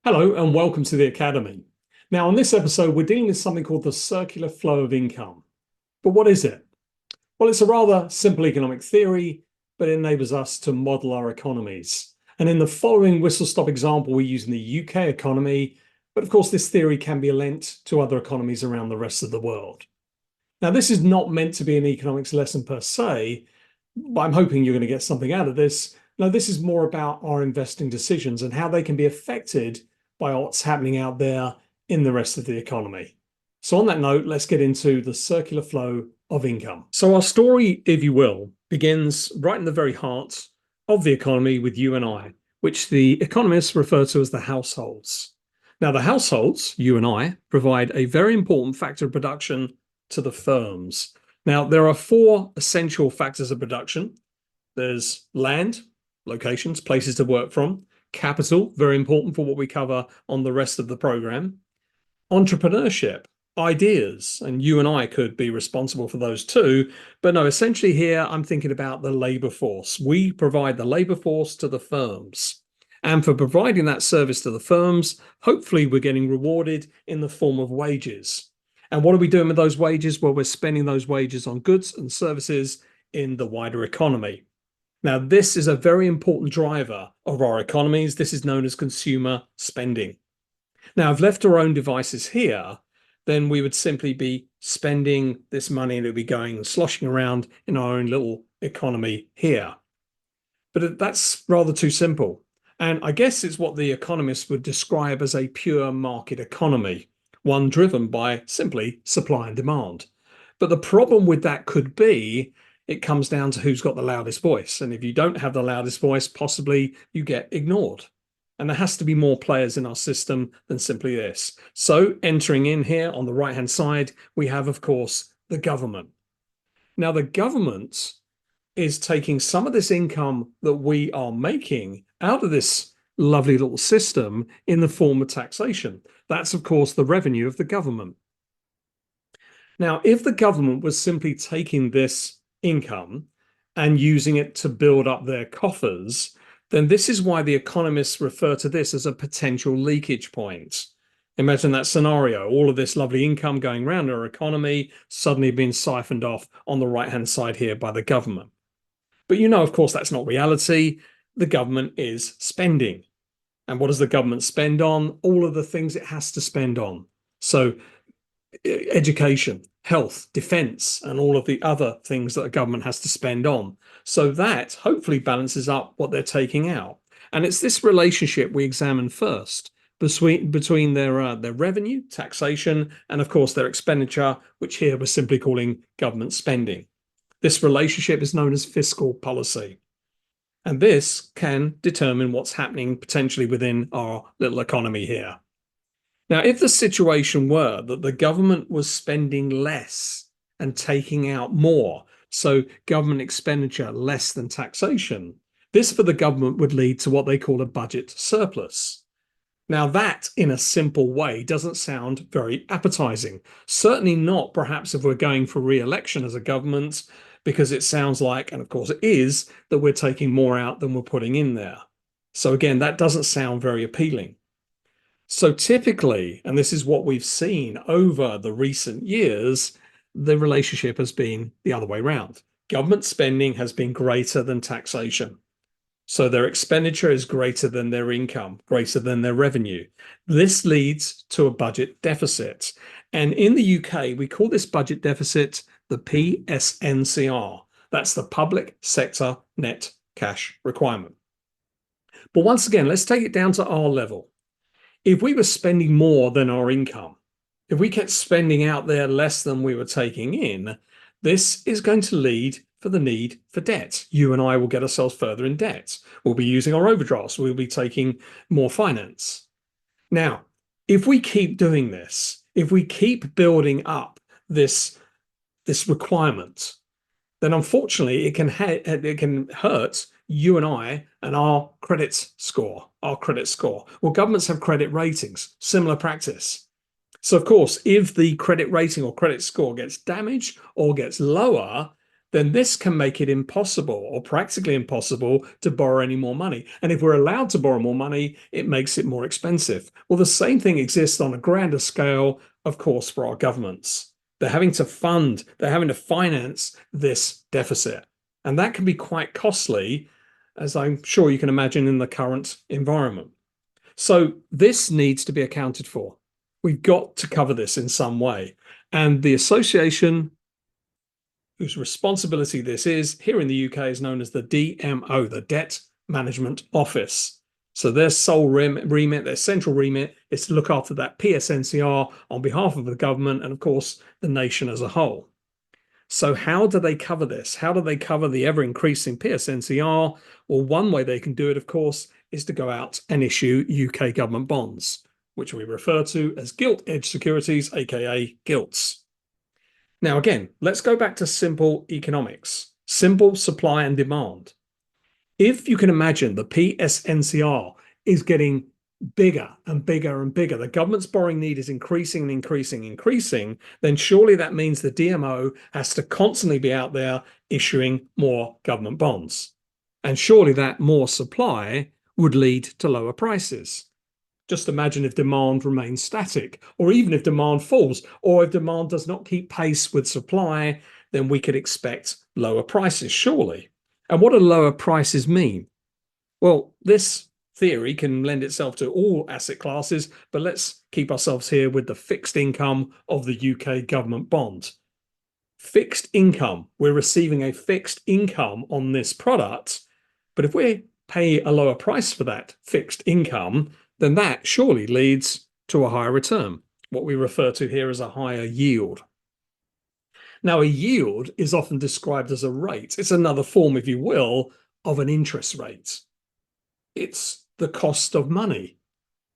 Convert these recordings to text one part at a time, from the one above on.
Hello and welcome to the Academy. Now, on this episode, we're dealing with something called the circular flow of income. But what is it? Well, it's a rather simple economic theory, but it enables us to model our economies. And in the following whistle-stop example, we're using the UK economy, but of course, this theory can be lent to other economies around the rest of the world. Now, this is not meant to be an economics lesson per se, but I'm hoping you're going to get something out of this. No, this is more about our investing decisions and how they can be affected by what's happening out there in the rest of the economy. So on that note, let's get into the circular flow of income. So our story, if you will, begins right in the very heart of the economy with you and I, which the economists refer to as the households. Now, the households, you and I, provide a very important factor of production to the firms. Now, there are four essential factors of production. There's land, locations, places to work from; capital, very important for what we cover on the rest of the program; entrepreneurship, ideas, and you and I could be responsible for those too. But no, essentially here, I'm thinking about the labor force. We provide the labor force to the firms. And for providing that service to the firms, hopefully we're getting rewarded in the form of wages. And what are we doing with those wages? Well, we're spending those wages on goods and services in the wider economy. Now, this is a very important driver of our economies. This is known as consumer spending. Now, if left to our own devices here, then we would simply be spending this money and it would be going and sloshing around in our own little economy here. But that's rather too simple. And I guess it's what the economists would describe as a pure market economy, one driven by simply supply and demand. But the problem with that could be it comes down to who's got the loudest voice. And if you don't have the loudest voice, possibly you get ignored. And there has to be more players in our system than simply this. So entering in here on the right-hand side, we have, of course, the government. Now, the government is taking some of this income that we are making out of this lovely little system in the form of taxation. That's, of course, the revenue of the government. Now, if the government was simply taking this income and using it to build up their coffers, then this is why the economists refer to this as a potential leakage point. Imagine that scenario, all of this lovely income going around our economy suddenly being siphoned off on the right-hand side here by the government. But you know, of course, that's not reality. The government is spending. And what does the government spend on? All of the things it has to spend on. So education, health, defense, and all of the other things that a government has to spend on. So that hopefully balances up what they're taking out. And it's this relationship we examine first between their revenue, taxation, and of course their expenditure, which here we're simply calling government spending. This relationship is known as fiscal policy. And this can determine what's happening potentially within our little economy here. Now, if the situation were that the government was spending less and taking out more, so government expenditure less than taxation, this for the government would lead to what they call a budget surplus. Now, that in a simple way doesn't sound very appetizing. Certainly not perhaps if we're going for re-election as a government, because it sounds like, and of course it is, that we're taking more out than we're putting in there. So again, that doesn't sound very appealing. So typically, and this is what we've seen over the recent years, the relationship has been the other way around. Government spending has been greater than taxation. So their expenditure is greater than their income, greater than their revenue. This leads to a budget deficit. And in the UK, we call this budget deficit the PSNCR. That's the Public Sector Net Cash Requirement. But once again, let's take it down to our level. If we were spending more than our income, if we kept spending out there less than we were taking in, this is going to lead for the need for debt. You and I will get ourselves further in debt. We'll be using our overdrafts. We'll be taking more finance. Now, if we keep doing this, if we keep building up this requirement, then unfortunately it can hurt you and I and our credit score. Well, governments have credit ratings, similar practice. So of course, if the credit rating or credit score gets damaged or gets lower, then this can make it impossible or practically impossible to borrow any more money. And if we're allowed to borrow more money, it makes it more expensive. Well, the same thing exists on a grander scale, of course, for our governments. They're having to finance this deficit. And that can be quite costly, as I'm sure you can imagine in the current environment. So this needs to be accounted for. We've got to cover this in some way. And the association whose responsibility this is here in the UK is known as the DMO, the Debt Management Office. So their sole remit, their central remit is to look after that PSNCR on behalf of the government and, of course, the nation as a whole. So how do they cover this? How do they cover the ever-increasing PSNCR? Well, one way they can do it, of course, is to go out and issue UK government bonds, which we refer to as gilt-edged securities, aka gilts. Now, again, let's go back to simple economics, simple supply and demand. If you can imagine the PSNCR is getting bigger and bigger and bigger, the government's borrowing need is increasing and increasing, then surely that means the DMO has to constantly be out there issuing more government bonds. And surely that more supply would lead to lower prices. Just imagine if demand remains static, or even if demand falls, or if demand does not keep pace with supply, then we could expect lower prices, surely. And what do lower prices mean? Well, this theory can lend itself to all asset classes, but let's keep ourselves here with the fixed income of the UK government bond. Fixed income, we're receiving a fixed income on this product, but if we pay a lower price for that fixed income, then that surely leads to a higher return, what we refer to here as a higher yield. Now, a yield is often described as a rate. It's another form, if you will, of an interest rate. It's the cost of money.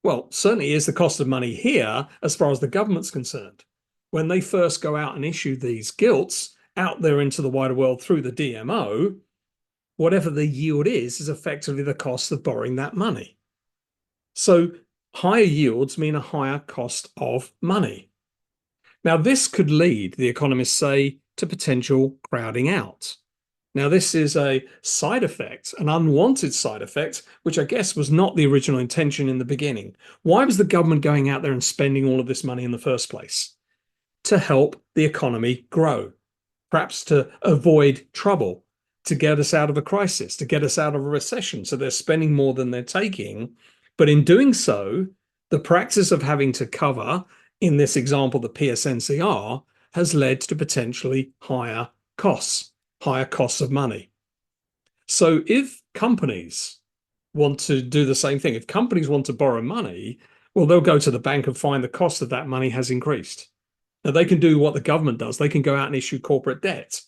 Well, certainly is the cost of money here as far as the government's concerned. When they first go out and issue these gilts out there into the wider world through the DMO, whatever the yield is effectively the cost of borrowing that money. So higher yields mean a higher cost of money. Now, this could lead, the economists say, to potential crowding out. Now, this is a side effect, an unwanted side effect, which I guess was not the original intention in the beginning. Why was the government going out there and spending all of this money in the first place? To help the economy grow, perhaps to avoid trouble, to get us out of a crisis, to get us out of a recession. So they're spending more than they're taking. But in doing so, the practice of having to cover, in this example, the PSNCR, has led to potentially higher costs of money. So if companies want to do the same thing, if companies want to borrow money, well, they'll go to the bank and find the cost of that money has increased. Now, they can do what the government does. They can go out and issue corporate debt.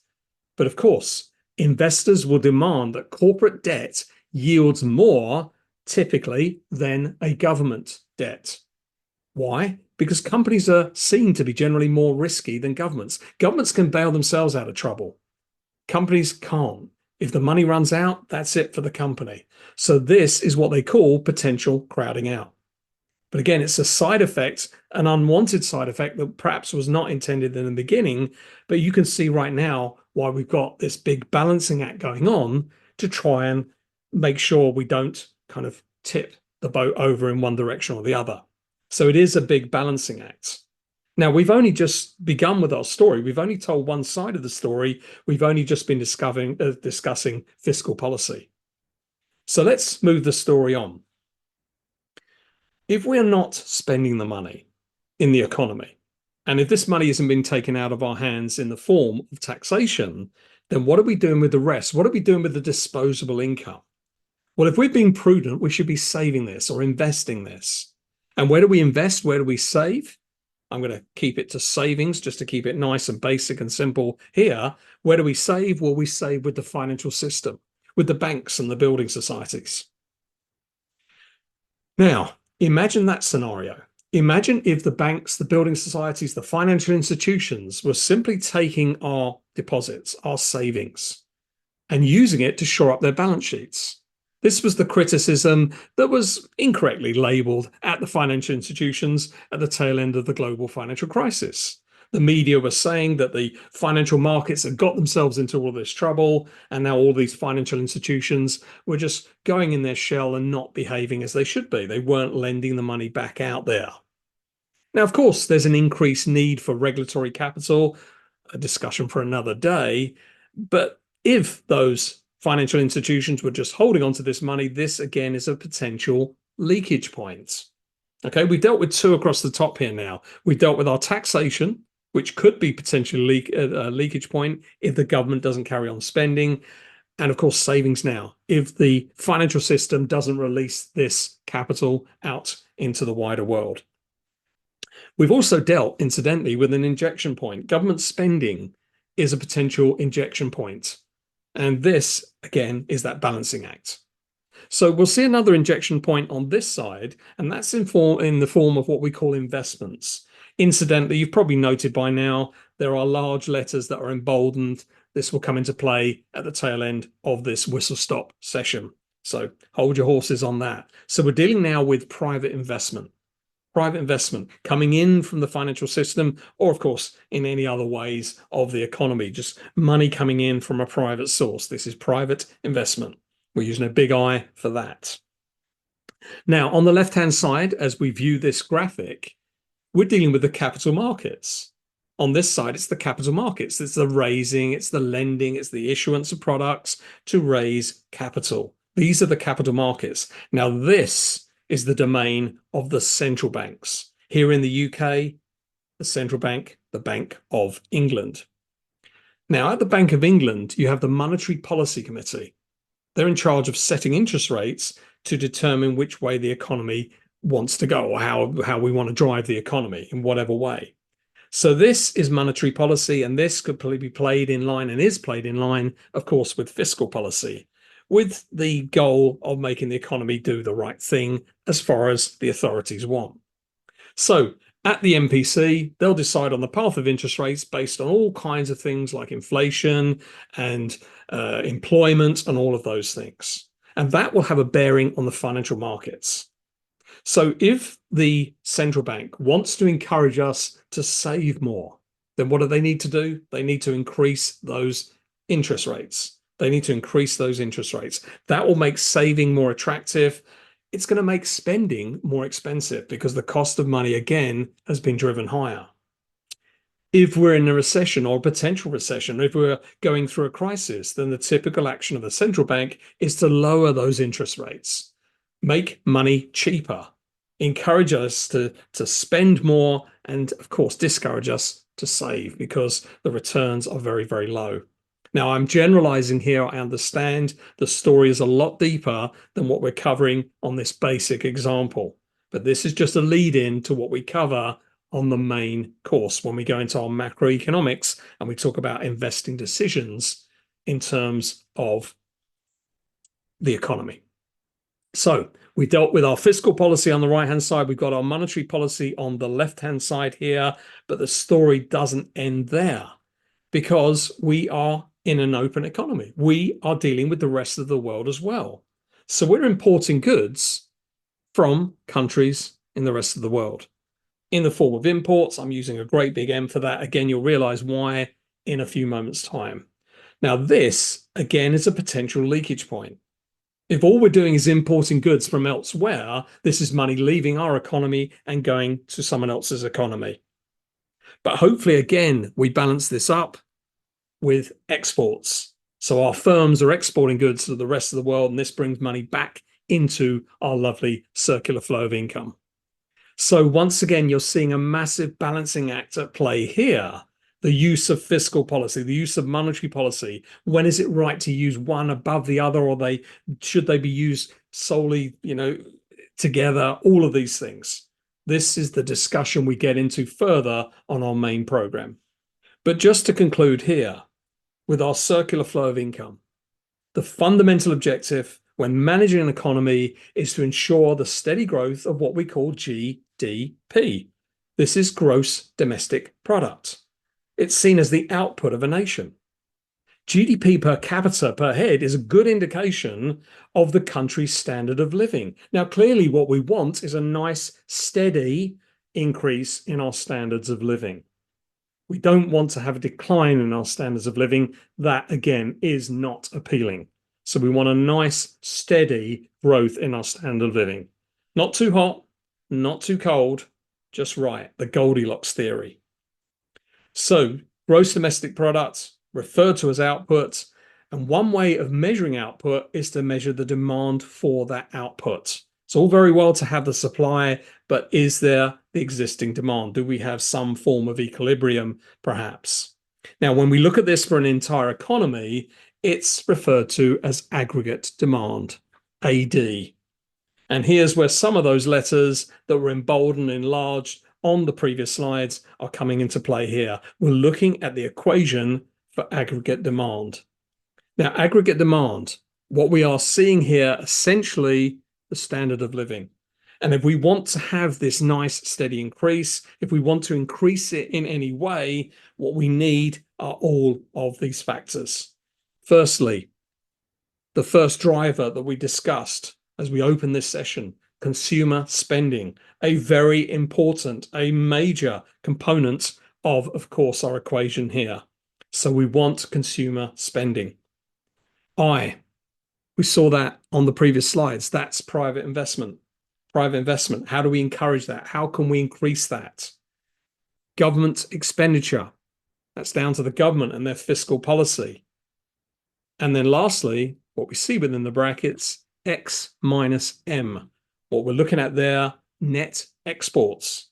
But of course, investors will demand that corporate debt yields more typically than a government debt. Why? Because companies are seen to be generally more risky than governments. Governments can bail themselves out of trouble. Companies can't. If the money runs out, that's it for the company. So this is what they call potential crowding out. But again, it's a side effect, an unwanted side effect that perhaps was not intended in the beginning, but you can see right now why we've got this big balancing act going on to try and make sure we don't kind of tip the boat over in one direction or the other. So it is a big balancing act. Now, we've only just begun with our story. We've only told one side of the story. We've only just been discussing fiscal policy. So let's move the story on. If we're not spending the money in the economy, and if this money isn't being taken out of our hands in the form of taxation, then what are we doing with the rest? What are we doing with the disposable income? Well, if we're being prudent, we should be saving this or investing this. And where do we invest? Where do we save? I'm going to keep it to savings just to keep it nice and basic and simple here. Where do we save? Well, we save with the financial system, with the banks and the building societies. Now, imagine that scenario. Imagine if the banks, the building societies, the financial institutions were simply taking our deposits, our savings, and using it to shore up their balance sheets. This was the criticism that was incorrectly labeled at the financial institutions at the tail end of the global financial crisis. The media was saying that the financial markets had got themselves into all this trouble, and now all these financial institutions were just going in their shell and not behaving as they should be. They weren't lending the money back out there. Now, of course, there's an increased need for regulatory capital, a discussion for another day. But if those financial institutions were just holding on to this money, this again is a potential leakage point. Okay, we've dealt with two across the top here now. We've dealt with our taxation, which could be potentially a leakage point if the government doesn't carry on spending. And of course, savings now, if the financial system doesn't release this capital out into the wider world. We've also dealt, incidentally, with an injection point. Government spending is a potential injection point. And this, again, is that balancing act. So we'll see another injection point on this side, and that's in the form of what we call investments. Incidentally, you've probably noted by now, there are large letters that are emboldened. This will come into play at the tail end of this whistle-stop session. So hold your horses on that. So we're dealing now with private investment. Private investment coming in from the financial system, or of course, in any other ways of the economy, just money coming in from a private source. This is private investment. We're using a big I for that. Now, on the left-hand side, as we view this graphic, we're dealing with the capital markets. On this side, it's the capital markets. It's the raising, it's the lending, it's the issuance of products to raise capital. These are the capital markets. Now, this is the domain of the central banks. Here in the UK, the central bank, the Bank of England. Now, at the Bank of England, you have the Monetary Policy Committee. They're in charge of setting interest rates to determine which way the economy wants to go, or how we want to drive the economy in whatever way. So this is monetary policy, and this could be played in line and is played in line, of course, with fiscal policy, with the goal of making the economy do the right thing as far as the authorities want. So at the MPC, they'll decide on the path of interest rates based on all kinds of things like inflation and employment and all of those things. And that will have a bearing on the financial markets. So if the central bank wants to encourage us to save more, then what do they need to do? They need to increase those interest rates. They need to increase those interest rates. That will make saving more attractive. It's going to make spending more expensive because the cost of money, again, has been driven higher. If we're in a recession or a potential recession, if we're going through a crisis, then the typical action of the central bank is to lower those interest rates, make money cheaper, encourage us to spend more, and of course, discourage us to save because the returns are very, very low. Now, I'm generalizing here. I understand the story is a lot deeper than what we're covering on this basic example, but this is just a lead in to what we cover on the main course when we go into our macroeconomics and we talk about investing decisions in terms of the economy. So we dealt with our fiscal policy on the right-hand side. We've got our monetary policy on the left-hand side here, but the story doesn't end there because we are in an open economy. We are dealing with the rest of the world as well. So we're importing goods from countries in the rest of the world in the form of imports. I'm using a great big M for that. Again, you'll realize why in a few moments' time. Now, this, again, is a potential leakage point. If all we're doing is importing goods from elsewhere, this is money leaving our economy and going to someone else's economy. But hopefully, again, we balance this up with exports. So our firms are exporting goods to the rest of the world, and this brings money back into our lovely circular flow of income. So once again, you're seeing a massive balancing act at play here. The use of fiscal policy, the use of monetary policy. When is it right to use one above the other, or should they be used solely, together? All of these things. This is the discussion we get into further on our main program. But just to conclude here, with our circular flow of income, the fundamental objective when managing an economy is to ensure the steady growth of what we call GDP. This is gross domestic product. It's seen as the output of a nation. GDP per capita per head is a good indication of the country's standard of living. Now, clearly what we want is a nice, steady increase in our standards of living. We don't want to have a decline in our standards of living. That, again, is not appealing. So we want a nice, steady growth in our standard of living. Not too hot, not too cold, just right, the Goldilocks theory. So gross domestic product, referred to as output, and one way of measuring output is to measure the demand for that output. It's all very well to have the supply, but is there the existing demand? Do we have some form of equilibrium, perhaps? Now, when we look at this for an entire economy, it's referred to as aggregate demand, AD. And here's where some of those letters that were in bold and enlarged on the previous slides are coming into play here. We're looking at the equation for aggregate demand. Now, aggregate demand, what we are seeing here, essentially the standard of living. And if we want to have this nice steady increase, if we want to increase it in any way, what we need are all of these factors. Firstly, the first driver that we discussed as we open this session, consumer spending, a very important, a major component of course, our equation here. So we want consumer spending. We saw that on the previous slides. That's private investment. Private investment. How do we encourage that? How can we increase that? Government expenditure. That's down to the government and their fiscal policy. And then lastly, what we see within the brackets, X minus M. What we're looking at there, net exports.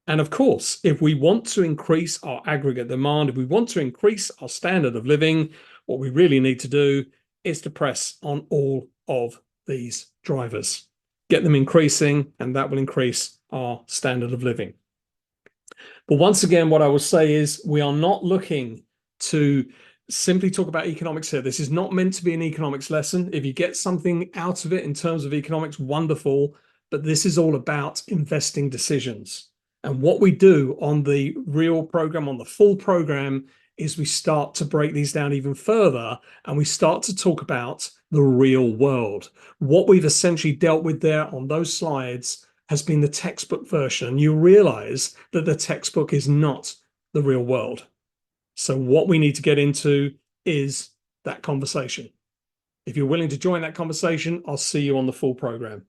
And of course, if we want to increase our aggregate demand, if we want to increase our standard of living, what we really need to do is to press on all of these drivers, get them increasing, and that will increase our standard of living. But once again, what I will say is we are not looking to simply talk about economics here. This is not meant to be an economics lesson. If you get something out of it in terms of economics, wonderful. But this is all about investing decisions. And what we do on the real program, on the full program, is we start to break these down even further and we start to talk about the real world. What we've essentially dealt with there on those slides has been the textbook version. You realize that the textbook is not the real world. So what we need to get into is that conversation. If you're willing to join that conversation, I'll see you on the full program.